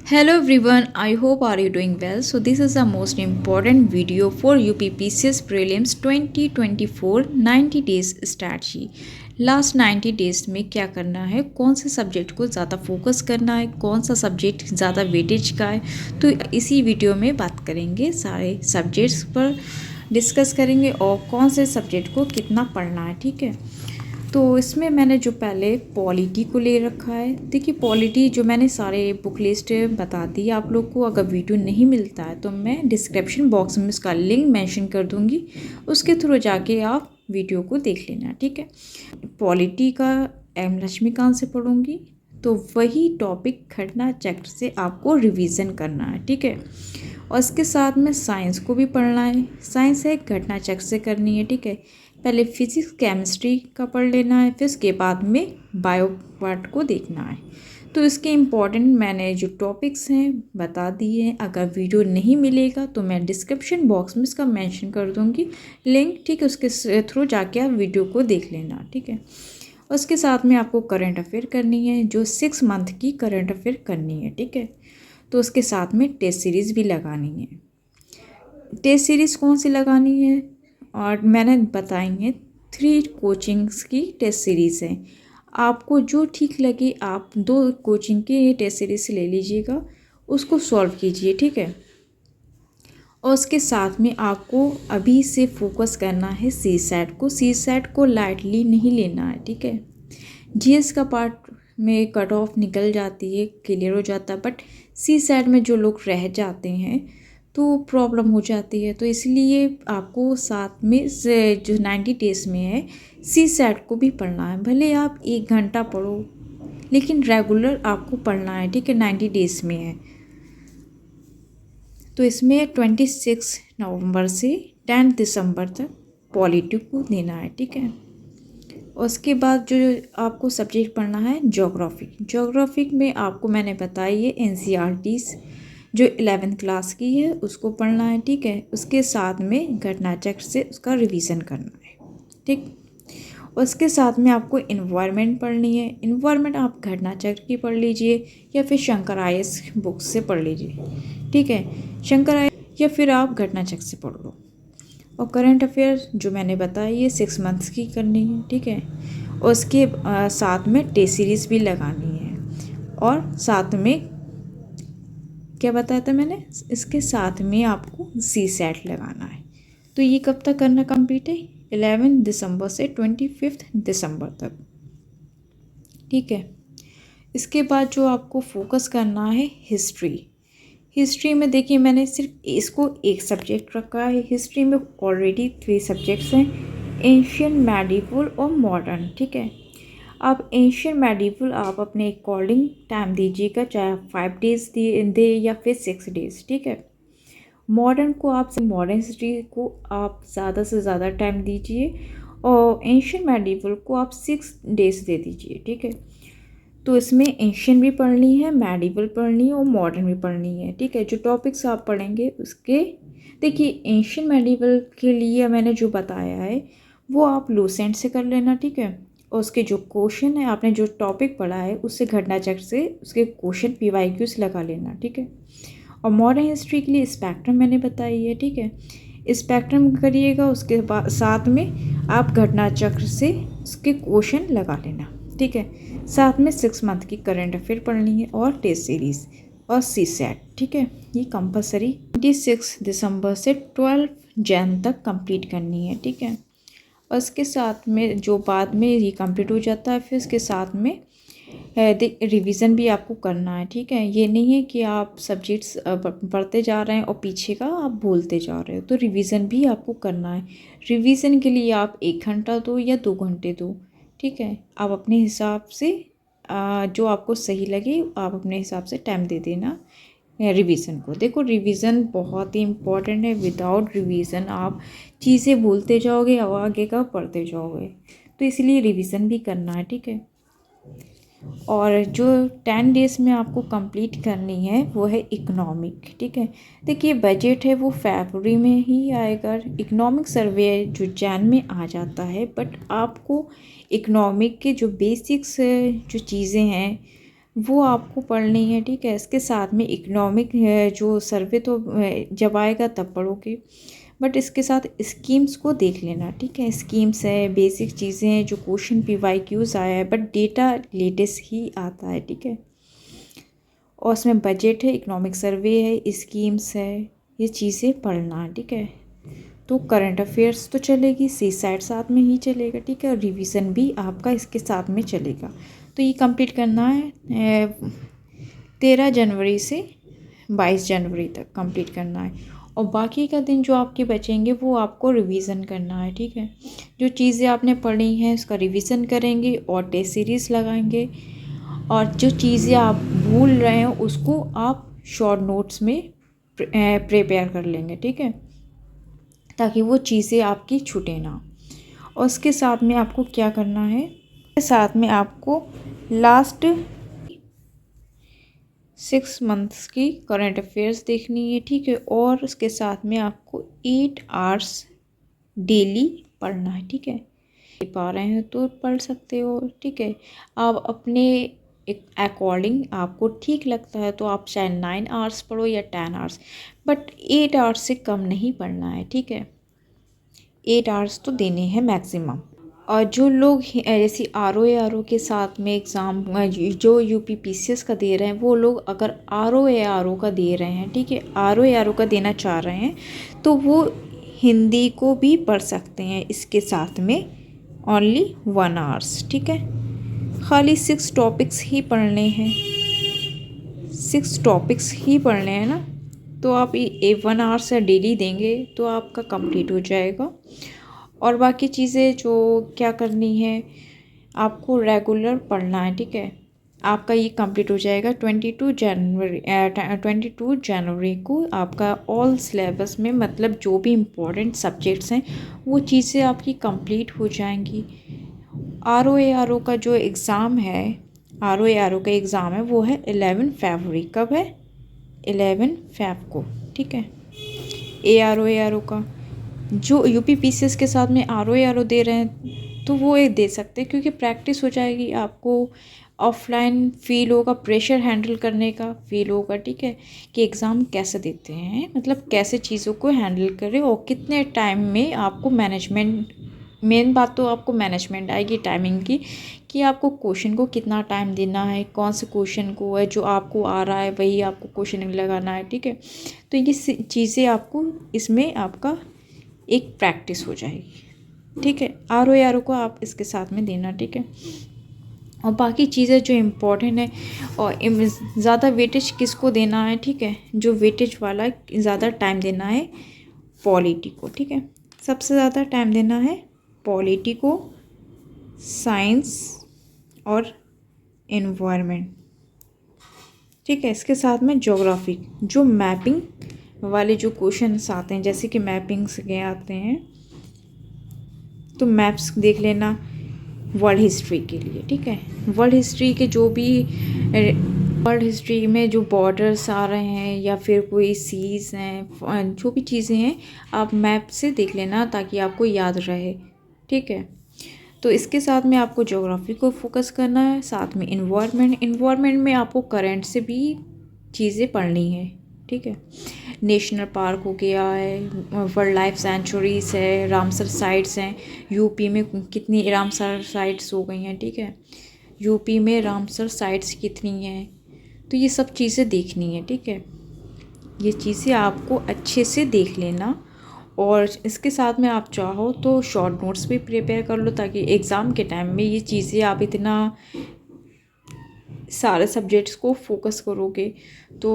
Hello everyone, I hope are you doing well. So this is the most important video for UPPCS prelims 2024 90 days strategy. Last 90 days में क्या करना है, कौन से subject को ज़्यादा फोकस करना है, कौन सा सब्जेक्ट ज़्यादा वेटेज का है, तो इसी वीडियो में बात करेंगे। सारे सब्जेक्ट्स पर डिस्कस करेंगे और कौन से सब्जेक्ट को कितना पढ़ना है। ठीक है, तो इसमें मैंने जो पहले पॉलिटी को ले रखा है। देखिए पॉलिटी जो मैंने सारे बुक लिस्ट बता दी आप लोग को। अगर वीडियो नहीं मिलता है तो मैं डिस्क्रिप्शन बॉक्स में उसका लिंक मेंशन कर दूंगी, उसके थ्रू जाके आप वीडियो को देख लेना। ठीक है, पॉलिटी का एम लक्ष्मीकांत से पढ़ूंगी, तो वही टॉपिक घटना चक्र से आपको रिवीजन करना है। ठीक है, और इसके साथ में साइंस को भी पढ़ना है। साइंस है घटना चक्र से करनी है। ठीक है, पहले फिजिक्स केमिस्ट्री का पढ़ लेना है, फिर उसके बाद में बायो पार्ट को देखना है। तो इसके इम्पॉर्टेंट मैंने जो टॉपिक्स हैं बता दिए हैं। अगर वीडियो नहीं मिलेगा तो मैं डिस्क्रिप्शन बॉक्स में इसका मेंशन कर दूंगी लिंक। ठीक है, उसके थ्रू जाके आप वीडियो को देख लेना। ठीक है, उसके साथ में आपको करंट अफेयर करनी है, जो 6 मंथ की करंट अफेयर करनी है। ठीक है, तो उसके साथ में टेस्ट सीरीज़ भी लगानी है। टेस्ट सीरीज़ कौन सी लगानी है और मैंने बताई है 3 कोचिंग्स की टेस्ट सीरीज़ है। आपको जो ठीक लगे आप 2 कोचिंग की टेस्ट सीरीज़ ले लीजिएगा, उसको सॉल्व कीजिए। ठीक है, और उसके साथ में आपको अभी से फोकस करना है सी सेट को। सी सेट को लाइटली नहीं लेना है। ठीक है, जीएस का पार्ट में कट ऑफ निकल जाती है, क्लियर हो जाता है, बट सी सेट में जो लोग रह जाते हैं तो प्रॉब्लम हो जाती है। तो इसलिए आपको साथ में से जो 90 डेज में है सी सेट को भी पढ़ना है। भले आप 1 घंटा पढ़ो, लेकिन रेगुलर आपको पढ़ना है। ठीक है, 90 डेज में है तो इसमें 26 नवंबर से 10 दिसंबर तक पॉलिटी को देना है। ठीक है, उसके बाद जो आपको सब्जेक्ट पढ़ना है ज्योग्राफी। ज्योग्राफी में आपको मैंने बताई है एनसीईआरटीज़ जो 11th क्लास की है उसको पढ़ना है। ठीक है, उसके साथ में घटना चक्र से उसका रिवीजन करना है। ठीक, उसके साथ में आपको इन्वायरमेंट पढ़नी है। इन्वायरमेंट आप घटना चक्र की पढ़ लीजिए या फिर शंकर आयस बुक से पढ़ लीजिए। ठीक है, शंकर आयस या फिर आप घटना चक्र से पढ़ लो। और करंट अफेयर जो मैंने बताया ये 6 मंथ्स की करनी है। ठीक है, और उसके साथ में टेस्ट सीरीज़ भी लगानी है। और साथ में क्या बताया था मैंने, इसके साथ में आपको सी सेट लगाना है। तो ये कब तक करना कंप्लीट है, 11 दिसंबर से 25 दिसंबर तक। ठीक है, इसके बाद जो आपको फोकस करना है हिस्ट्री। हिस्ट्री में देखिए मैंने सिर्फ इसको एक सब्जेक्ट रखा है। हिस्ट्री में ऑलरेडी 3 सब्जेक्ट्स हैं, एंशियंट, मेडिवल और मॉडर्न। ठीक है, आप एंशियंट मेडिवल आप अपने अकॉर्डिंग टाइम दीजिएगा, चाहे 5 डेज दे या फिर 6 डेज। ठीक है, मॉडर्न को आप मॉडर्न हिस्ट्री को आप ज़्यादा से ज़्यादा टाइम दीजिए और एंशियंट मेडिवल को आप 6 डेज दे दीजिए। ठीक है, तो इसमें एंशियंट भी पढ़नी है, मेडिवल पढ़नी है और मॉडर्न भी पढ़नी है। ठीक है, जो टॉपिक्स आप पढ़ेंगे उसके देखिए एंशियंट मेडिवल के लिए मैंने जो बताया है वो आप लूसेंट से कर लेना। ठीक है, और उसके जो क्वेश्चन है आपने जो टॉपिक पढ़ा है उससे घटना चक्र से उसके क्वेश्चन पीवाईक्यूज लगा लेना। ठीक है, और मॉडर्न हिस्ट्री के लिए स्पेक्ट्रम मैंने बताई है। ठीक है, स्पेक्ट्रम करिएगा, उसके बाद साथ में आप घटना चक्र से उसके क्वेश्चन लगा लेना। ठीक है, साथ में 6 मंथ की करंट अफेयर पढ़नी है और टेस्ट सीरीज़ और सी सेट। ठीक है, ये कंपलसरी 26 दिसंबर से 12 जन तक कंप्लीट करनी है। ठीक है, और इसके साथ में जो बाद में ये कंप्लीट हो जाता है फिर इसके साथ में रिवीजन भी आपको करना है। ठीक है, ये नहीं है कि आप सब्जेक्ट्स पढ़ते जा रहे हैं और पीछे का आप भूलते जा रहे हो, तो रिवीजन भी आपको करना है। रिवीजन के लिए आप 1 घंटा दो या 2 घंटे दो। ठीक है, आप अपने हिसाब से जो आपको सही लगे आप अपने हिसाब से टाइम दे देना रिवीजन को। देखो रिवीजन बहुत ही इम्पॉर्टेंट है, विदाउट रिवीजन आप चीज़ें भूलते जाओगे और आगे का पढ़ते जाओगे, तो इसलिए रिवीजन भी करना है। ठीक है, और जो 10 डेज़ में आपको कंप्लीट करनी है वो है इकोनॉमिक। ठीक है, देखिए बजट है वो फरवरी में ही आएगा, इकोनॉमिक सर्वे जो जैन में आ जाता है, बट आपको इकोनॉमिक के जो बेसिक्स जो चीज़ें हैं वो आपको पढ़नी है, ठीक है। इसके साथ में इकोनॉमिक जो सर्वे तो जब आएगा तब पढ़ोगे, बट इसके साथ स्कीम्स को देख लेना, ठीक है। स्कीम्स है, बेसिक चीज़ें हैं, जो क्वेश्चन PYQs आया है, बट डेटा लेटेस्ट ही आता है, ठीक है। और उसमें बजट है, इकोनॉमिक सर्वे है, स्कीम्स है, ये चीज़ें पढ़ना है, ठीक है। तो करंट अफेयर्स तो चलेगी, सी साइड साथ में ही चलेगा, ठीक है। और रिवीजन भी आपका इसके साथ में चलेगा। तो ये कंप्लीट करना है 13 जनवरी से 22 जनवरी तक कंप्लीट करना है। और बाकी का दिन जो आपके बचेंगे वो आपको रिवीजन करना है, ठीक है। जो चीज़ें आपने पढ़ी हैं उसका रिवीजन करेंगे और टेस्ट सीरीज़ लगाएंगे। और जो चीज़ें आप भूल रहे हैं उसको आप शॉर्ट नोट्स में प्रिपेयर कर लेंगे, ठीक है, ताकि वो चीज़ें आपकी छूटे ना। और उसके साथ में आपको क्या करना है, साथ में आपको लास्ट 6 मंथ्स की करंट अफेयर्स देखनी है, ठीक है। और उसके साथ में आपको 8 आवर्स डेली पढ़ना है, ठीक है। पा रहे हैं तो पढ़ सकते हो, ठीक है। आप अपने अकॉर्डिंग आपको ठीक लगता है तो आप चाहे 9 आवर्स पढ़ो या 10 आवर्स, बट 8 आवर्स से कम नहीं पढ़ना है, ठीक है। 8 आवर्स तो देने हैं मैक्सिमम। और जो लोग जैसे RO के साथ में एग्ज़ाम जो UP PCS का दे रहे हैं, वो लोग अगर RO का दे रहे हैं, ठीक है, RO का देना चाह रहे हैं, तो वो हिंदी को भी पढ़ सकते हैं इसके साथ में, ओनली 1 आवर्स, ठीक है। खाली 6 टॉपिक्स ही पढ़ने हैं, 6 टॉपिक्स ही पढ़ने हैं ना, तो आप 1 आवर से डेली देंगे तो आपका कंप्लीट हो जाएगा। और बाकी चीज़ें जो क्या करनी है, आपको रेगुलर पढ़ना है, ठीक है। आपका ये कंप्लीट हो जाएगा 22 जनवरी को। आपका ऑल सिलेबस में मतलब जो भी इम्पोर्टेंट सब्जेक्ट्स हैं वो चीज़ें आपकी कंप्लीट हो जाएंगी। RO का जो एग्ज़ाम है, RO का एग्ज़ाम है वो है 11 फरवरी। कब है? 11 फेब को, ठीक है। ARO का जो UP PCS के साथ में RO दे रहे हैं तो वो एक दे सकते हैं, क्योंकि प्रैक्टिस हो जाएगी, आपको ऑफलाइन फील होगा, प्रेशर हैंडल करने का फील होगा, ठीक है, कि एग्ज़ाम कैसे देते हैं, मतलब कैसे चीज़ों को हैंडल करें और कितने टाइम में आपको मैनेजमेंट, मेन बात तो आपको मैनेजमेंट आएगी टाइमिंग की, कि आपको क्वेश्चन को कितना टाइम देना है, कौन से क्वेश्चन को है जो आपको आ रहा है वही आपको क्वेश्चन लगाना है, ठीक है। तो ये चीज़ें आपको इसमें आपका एक प्रैक्टिस हो जाएगी, ठीक है। RO को आप इसके साथ में देना, ठीक है। और बाकी चीज़ें जो इम्पोर्टेंट है, और ज़्यादा वेटेज किसको देना है, ठीक है, जो वेटेज वाला ज़्यादा टाइम देना है पॉलिटी को, ठीक है। सबसे ज़्यादा टाइम देना है पॉलिटी को, साइंस और एनवायरनमेंट, ठीक है। इसके साथ में ज्योग्राफी, जो मैपिंग वाले जो क्वेश्चंस आते हैं, जैसे कि मैपिंग्स के आते हैं, तो मैप्स देख लेना वर्ल्ड हिस्ट्री के लिए, ठीक है। वर्ल्ड हिस्ट्री के जो भी वर्ल्ड हिस्ट्री में जो बॉर्डर्स आ रहे हैं या फिर कोई सीज़ हैं, जो भी चीज़ें हैं आप मैप से देख लेना ताकि आपको याद रहे, ठीक है। तो इसके साथ में आपको ज्योग्राफी को फोकस करना है, साथ में इन्वायरमेंट में आपको करंट से भी चीज़ें पढ़नी है, ठीक है। नेशनल पार्क हो गया है, वर्ल्ड लाइफ सेंचुरीज़ है, रामसर साइट्स हैं, UP में कितनी रामसर साइट्स हो गई हैं, ठीक है। UP में रामसर साइट्स कितनी हैं, तो ये सब चीज़ें देखनी है, ठीक है। ये चीज़ें आपको अच्छे से देख लेना। और इसके साथ में आप चाहो तो शॉर्ट नोट्स भी प्रिपेयर कर लो, ताकि एग्ज़ाम के टाइम में ये चीज़ें आप इतना सारे सब्जेक्ट्स को फोकस करोगे तो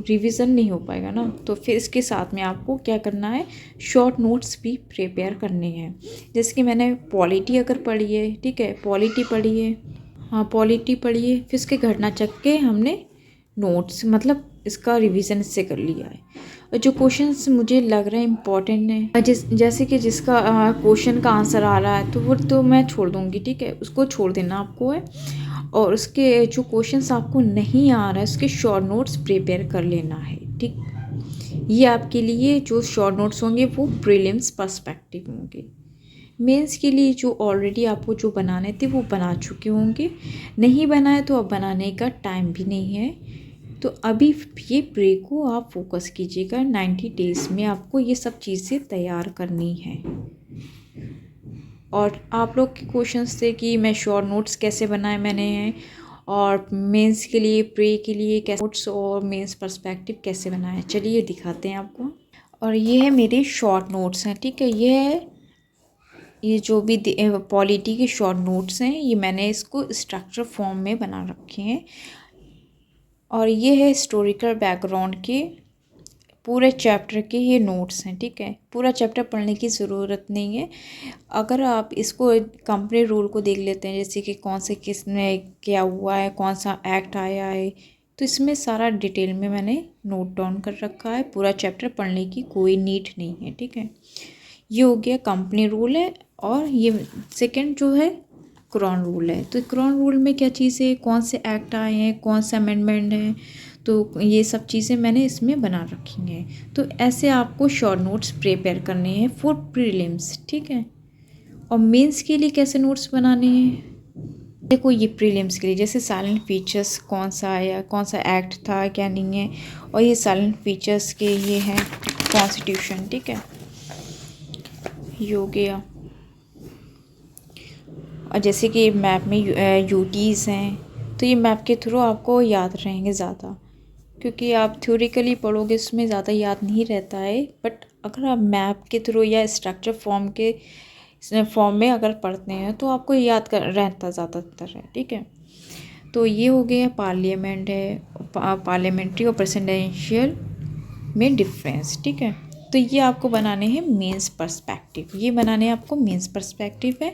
रिवीजन नहीं हो पाएगा ना। तो फिर इसके साथ में आपको क्या करना है, शॉर्ट नोट्स भी प्रिपेयर करने हैं। जैसे कि मैंने पॉलिटी अगर पढ़ी है, ठीक है, पॉलिटी पढ़ी है, हाँ पॉलिटी पढ़ी है, फिर इसके घटना चक के हमने नोट्स मतलब इसका रिवीजन इससे कर लिया है। और जो क्वेश्चंस मुझे लग रहा है इम्पॉर्टेंट है, जैसे कि जिसका क्वेश्चन का आंसर आ रहा है तो वो तो मैं छोड़ दूँगी, ठीक है, उसको छोड़ देना आपको है। और उसके जो क्वेश्चंस आपको नहीं आ रहा है उसके शॉर्ट नोट्स प्रिपेयर कर लेना है, ठीक। ये आपके लिए जो शॉर्ट नोट्स होंगे वो प्रीलिम्स पर्सपेक्टिव होंगे, मेंस के लिए जो ऑलरेडी आपको जो बनाने थे वो बना चुके होंगे, नहीं बनाए तो अब बनाने का टाइम भी नहीं है। तो अभी ये प्रे को आप फोकस कीजिएगा, 90 डेज़ में आपको ये सब चीज़ें तैयार करनी है। और आप लोग के क्वेश्चंस थे कि मैं शॉर्ट नोट्स कैसे बनाए मैंने हैं, और मेंस के लिए प्रे के लिए कैसे नोट्स और मेंस पर्सपेक्टिव कैसे बनाए, चलिए दिखाते हैं आपको। और ये है मेरे शॉर्ट नोट्स हैं, ठीक है। ये जो भी पॉलिटी के शॉर्ट नोट्स हैं, ये मैंने इसको स्ट्रक्चर फॉर्म में बना रखे हैं। और ये है हिस्टोरिकल बैकग्राउंड के पूरे चैप्टर के ये नोट्स हैं, ठीक है। पूरा चैप्टर पढ़ने की ज़रूरत नहीं है। अगर आप इसको कंपनी रूल को देख लेते हैं, जैसे कि कौन से किस में क्या हुआ है, कौन सा एक्ट आया है, तो इसमें सारा डिटेल में मैंने नोट डाउन कर रखा है। पूरा चैप्टर पढ़ने की कोई नीड नहीं है, ठीक है। ये हो गया कंपनी रूल है। और ये सेकंड जो है क्राउन रूल है। तो क्राउन रूल में क्या चीज़ है, कौन से एक्ट आए हैं, कौन से अमेंडमेंट हैं, तो ये सब चीज़ें मैंने इसमें बना रखी हैं। तो ऐसे आपको शॉर्ट नोट्स प्रिपेयर करने हैं फॉर प्रीलिम्स, ठीक है। और मेंस के लिए कैसे नोट्स बनाने हैं, देखो ये प्रीलिम्स के लिए जैसे साइलेंट फीचर्स कौन सा आया, कौन सा एक्ट था, क्या नहीं है, और ये साइलेंट फीचर्स के ये हैं कॉन्स्टिट्यूशन, ठीक है, ये हो गया। और जैसे कि मैप में यूटीज़ हैं, तो ये मैप के थ्रू आपको याद रहेंगे ज़्यादा, क्योंकि आप थ्योरिकली पढ़ोगे उसमें ज़्यादा याद नहीं रहता है। बट अगर आप मैप के थ्रू या स्ट्रक्चर फॉर्म में अगर पढ़ते हैं तो आपको याद कर रहता ज़्यादातर है, ठीक है। तो ये हो गया पार्लियामेंट है, पार्लियामेंट्री और प्रेसिडेंशियल में डिफरेंस, ठीक है। तो ये आपको बनाने हैं मेंस पर्सपेक्टिव, ये बनाने हैं आपको मेंस पर्सपेक्टिव है।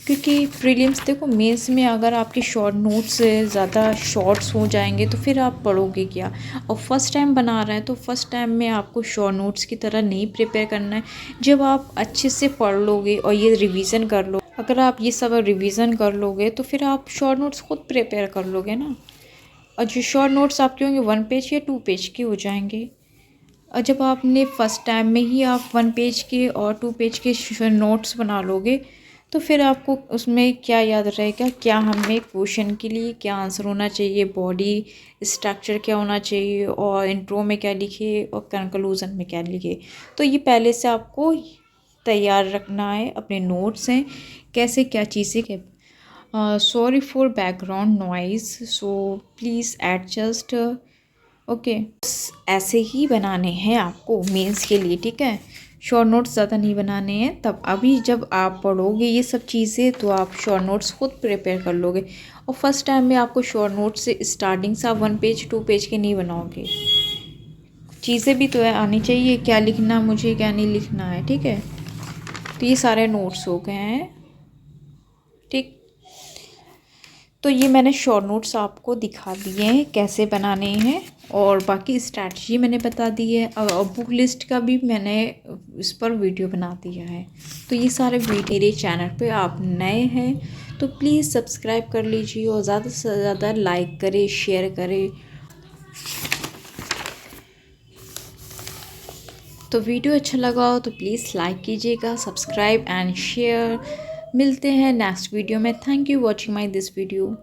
क्योंकि प्रीलिम्स देखो, मेंस में अगर आपके शॉर्ट नोट्स ज़्यादा शॉर्ट्स हो जाएंगे तो फिर आप पढ़ोगे क्या। और फर्स्ट टाइम बना रहे हैं तो फर्स्ट टाइम में आपको शॉर्ट नोट्स की तरह नहीं प्रिपेयर करना है। जब आप अच्छे से पढ़ लोगे और ये रिवीजन कर लो, अगर आप ये सब रिवीजन कर लोगे तो फिर आप शॉर्ट नोट्स खुद प्रिपेयर कर लोगे ना। और जो शॉर्ट नोट्स आपके होंगे 1 पेज या 2 पेज के हो जाएंगे। और जब आपने फर्स्ट टाइम में ही आप 1 पेज के और 2 पेज के नोट्स बना लोगे तो फिर आपको उसमें क्या याद रहेगा, क्या हमें क्वेश्चन के लिए क्या आंसर होना चाहिए, बॉडी स्ट्रक्चर क्या होना चाहिए, और इंट्रो में क्या लिखे और कंक्लूजन में क्या लिखे। तो ये पहले से आपको तैयार रखना है, अपने नोट्स हैं कैसे क्या चीज़ें के। Sorry for background noise, so please adjust, okay. ऐसे ही बनाने हैं आपको मेंस के लिए, ठीक है। शॉर्ट नोट्स ज़्यादा नहीं बनाने हैं। तब अभी जब आप पढ़ोगे ये सब चीज़ें तो आप शॉर्ट नोट्स खुद प्रिपेयर कर लोगे। और फर्स्ट टाइम में आपको शॉर्ट नोट्स से स्टार्टिंग से आप 1 पेज 2 पेज के नहीं बनाओगे। चीज़ें भी तो आनी चाहिए, क्या लिखना मुझे क्या नहीं लिखना है, ठीक है। तो ये सारे नोट्स हो गए हैं, ठीक। तो ये मैंने शॉर्ट नोट्स आपको दिखा दिए हैं कैसे बनाने हैं, और बाकी स्ट्रैटेजी मैंने बता दी है। और बुक लिस्ट का भी मैंने इस पर वीडियो बना दिया है। तो ये सारे वीडियो मेरे चैनल पे आप नए हैं तो प्लीज़ सब्सक्राइब कर लीजिए और ज़्यादा से ज़्यादा लाइक करें, शेयर करें। तो वीडियो अच्छा लगा हो तो प्लीज़ लाइक कीजिएगा, सब्सक्राइब एंड शेयर। मिलते हैं नेक्स्ट वीडियो में। Thank you watching my this video.